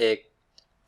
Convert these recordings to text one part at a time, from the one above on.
1।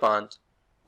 5।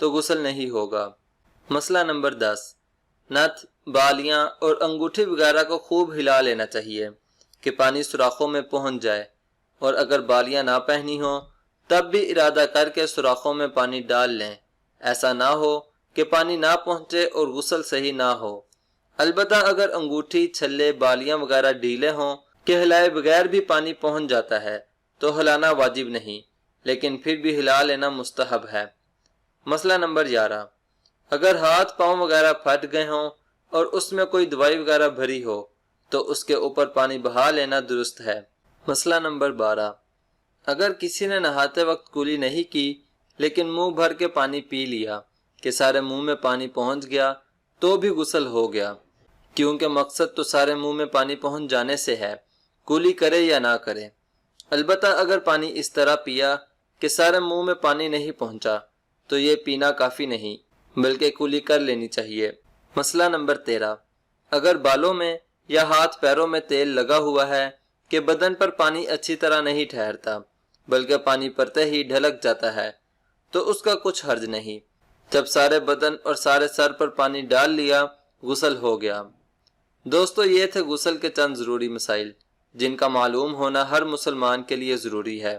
تو غسل نہیں ہوگا۔ مسئلہ نمبر 10، نتھ، بالیاں اور انگوٹھی وغیرہ کو خوب ہلا لینا چاہیے کہ پانی سوراخوں میں پہنچ جائے، اور اگر بالیاں نہ پہنی ہوں تب بھی ارادہ کر کے سوراخوں میں پانی ڈال لیں، ایسا نہ ہو کہ پانی نہ پہنچے اور غسل صحیح نہ ہو۔ البتہ اگر انگوٹھی، چھلے، بالیاں وغیرہ ڈھیلے ہوں کہ ہلائے بغیر بھی پانی پہنچ جاتا ہے تو ہلانا واجب نہیں، لیکن پھر بھی ہلا لینا مستحب ہے۔ مسئلہ نمبر 11، اگر ہاتھ پاؤں وغیرہ پھٹ گئے ہوں اور اس میں کوئی دوائی وغیرہ بھری ہو تو اس کے اوپر پانی بہا لینا درست ہے۔ مسئلہ نمبر 12، اگر کسی نے نہاتے وقت کلی نہیں کی لیکن منہ بھر کے پانی پی لیا کہ سارے منہ میں پانی پہنچ گیا تو بھی غسل ہو گیا، کیونکہ مقصد تو سارے منہ میں پانی پہنچ جانے سے ہے، کلی کرے یا نہ کرے۔ البتہ اگر پانی اس طرح پیا کہ سارے منہ میں پانی نہیں پہنچا تو یہ پینا کافی نہیں بلکہ کلی کر لینی چاہیے۔ مسئلہ نمبر 13، اگر بالوں میں یا ہاتھ پیروں میں تیل لگا ہوا ہے کہ بدن پر پانی اچھی طرح نہیں ٹھہرتا بلکہ پانی پڑتے ہی ڈھلک جاتا ہے تو اس کا کچھ حرج نہیں، جب سارے بدن اور سارے سر پر پانی ڈال لیا غسل ہو گیا۔ دوستو، یہ تھے غسل کے چند ضروری مسائل جن کا معلوم ہونا ہر مسلمان کے لیے ضروری ہے۔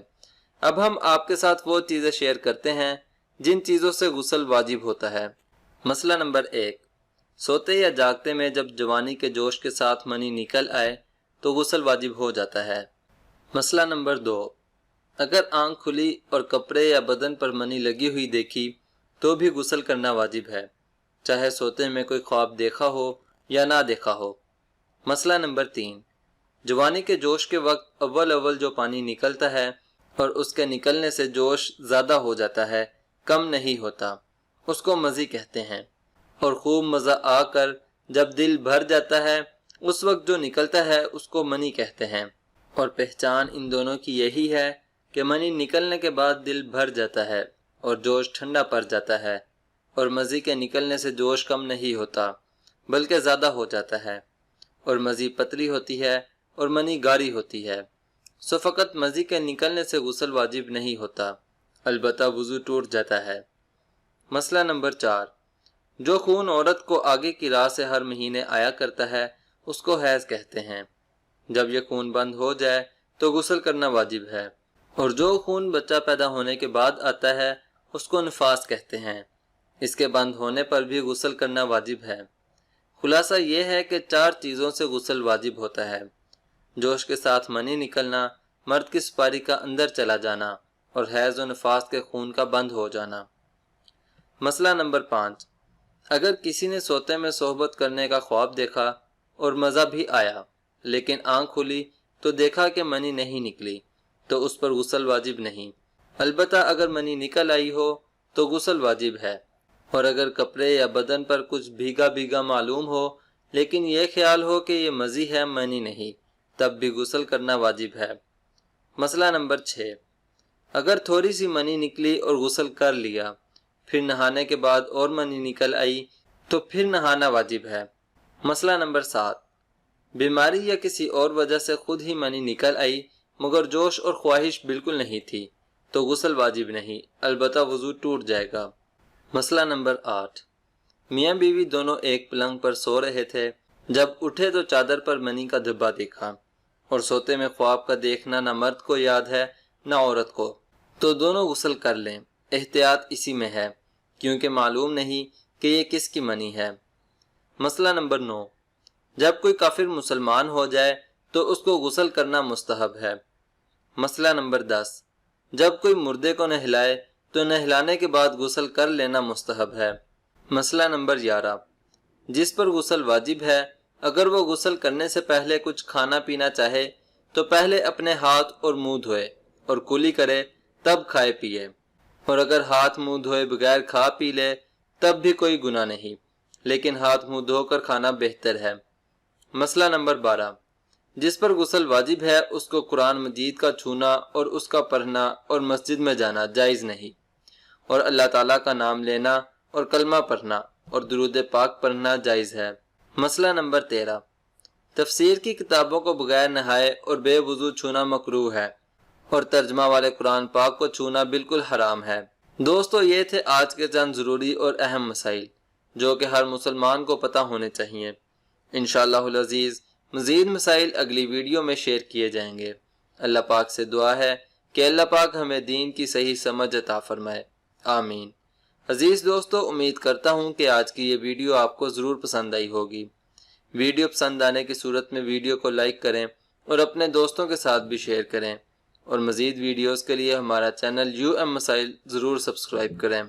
اب ہم آپ کے ساتھ وہ چیزیں شیئر کرتے ہیں جن چیزوں سے غسل واجب ہوتا ہے۔ مسئلہ نمبر 1، سوتے یا جاگتے میں جب جوانی کے جوش کے ساتھ منی نکل آئے تو غسل واجب ہو جاتا ہے۔ مسئلہ نمبر 2، اگر آنکھ کھلی اور کپڑے یا بدن پر منی لگی ہوئی دیکھی تو بھی غسل کرنا واجب ہے، چاہے سوتے میں کوئی خواب دیکھا ہو یا نہ دیکھا ہو۔ مسئلہ نمبر 3، جوانی کے جوش کے وقت اول جو پانی نکلتا ہے اور اس کے نکلنے سے جوش زیادہ ہو جاتا ہے، کم نہیں ہوتا، اس کو مزی کہتے ہیں، اور خوب مزہ آ کر جب دل بھر جاتا ہے اس وقت جو نکلتا ہے اس کو منی کہتے ہیں۔ اور پہچان ان دونوں کی یہی ہے کہ منی نکلنے کے بعد دل بھر جاتا ہے اور جوش ٹھنڈا پڑ جاتا ہے، اور مزی کے نکلنے سے جوش کم نہیں ہوتا بلکہ زیادہ ہو جاتا ہے، اور مزی پتلی ہوتی ہے اور منی گاری ہوتی ہے۔ سو فقط مزی کے نکلنے سے غسل واجب نہیں ہوتا، البتہ وضو ٹوٹ جاتا ہے۔ مسئلہ نمبر 4، جو خون عورت کو آگے کی راہ سے ہر مہینے آیا کرتا ہے اس کو حیض کہتے ہیں۔ جب یہ خون بند ہو جائے تو غسل کرنا واجب ہے، اور جو خون بچہ پیدا ہونے کے بعد آتا ہے اس کو نفاس کہتے ہیں، اس کے بند ہونے پر بھی غسل کرنا واجب ہے۔ خلاصہ یہ ہے کہ 4 چیزوں سے غسل واجب ہوتا ہے: جوش کے ساتھ منی نکلنا، مرد کی سپاری کا اندر چلا جانا، اور حیض و نفاس کے خون کا بند ہو جانا۔ مسئلہ نمبر 5، اگر کسی نے سوتے میں صحبت کرنے کا خواب دیکھا اور مزہ بھی آیا لیکن آنکھ کھلی تو دیکھا کہ منی نہیں نکلی تو اس پر غسل واجب نہیں، البتہ اگر منی نکل آئی ہو تو غسل واجب ہے، اور اگر کپڑے یا بدن پر کچھ بھیگا معلوم ہو لیکن یہ خیال ہو کہ یہ مزی ہے منی نہیں، تب بھی غسل کرنا واجب ہے۔ مسئلہ نمبر 6، اگر تھوڑی سی منی نکلی اور غسل کر لیا، پھر نہانے کے بعد اور منی نکل آئی تو پھر نہانا واجب ہے۔ مسئلہ نمبر 7، بیماری یا کسی اور وجہ سے خود ہی منی نکل آئی مگر جوش اور خواہش بالکل نہیں تھی تو غسل واجب نہیں، البتہ وضو ٹوٹ جائے گا۔ مسئلہ نمبر 8، میاں بیوی دونوں ایک پلنگ پر سو رہے تھے، جب اٹھے تو چادر پر منی کا دھبا دیکھا، اور سوتے میں خواب کا دیکھنا نہ مرد کو یاد ہے نہ عورت کو، تو دونوں غسل کر لیں، احتیاط اسی میں ہے کیونکہ معلوم نہیں کہ یہ کس کی منی ہے۔ مسئلہ نمبر 9، جب کوئی کافر مسلمان ہو جائے تو اس کو غسل کرنا مستحب ہے۔ مسئلہ نمبر 10، جب کوئی مردے کو نہلائے تو نہلانے کے بعد غسل کر لینا مستحب ہے۔ مسئلہ نمبر 11، جس پر غسل واجب ہے اگر وہ غسل کرنے سے پہلے کچھ کھانا پینا چاہے تو پہلے اپنے ہاتھ اور منہ دھوئے اور کلی کرے تب کھائے پیے، اور اگر ہاتھ منہ دھوئے بغیر کھا پی لے تب بھی کوئی گناہ نہیں، لیکن ہاتھ منہ دھو کر کھانا بہتر ہے۔ مسئلہ نمبر 12، جس پر غسل واجب ہے اس کو قرآن مجید کا چھونا اور اس کا پڑھنا اور مسجد میں جانا جائز نہیں، اور اللہ تعالیٰ کا نام لینا اور کلمہ پڑھنا اور درود پاک پڑھنا جائز ہے۔ مسئلہ نمبر 13، تفسیر کی کتابوں کو بغیر نہائے اور بے وضو چھونا مکروہ ہے، اور ترجمہ والے قرآن پاک کو چھونا بالکل حرام ہے۔ دوستو یہ تھے آج کے چند ضروری اور اہم مسائل جو کہ ہر مسلمان کو پتہ ہونے چاہیے۔ انشاءاللہ العزیز مزید مسائل اگلی ویڈیو میں شیئر کیے جائیں گے۔ اللہ پاک سے دعا ہے کہ اللہ پاک ہمیں دین کی صحیح سمجھ عطا فرمائے، آمین۔ عزیز دوستو، امید کرتا ہوں کہ آج کی یہ ویڈیو آپ کو ضرور پسند آئی ہوگی۔ ویڈیو پسند آنے کی صورت میں ویڈیو کو لائک کریں اور اپنے دوستوں کے ساتھ بھی شیئر کریں، اور مزید ویڈیوز کے لیے ہمارا چینل مسائل ضرور سبسکرائب کریں۔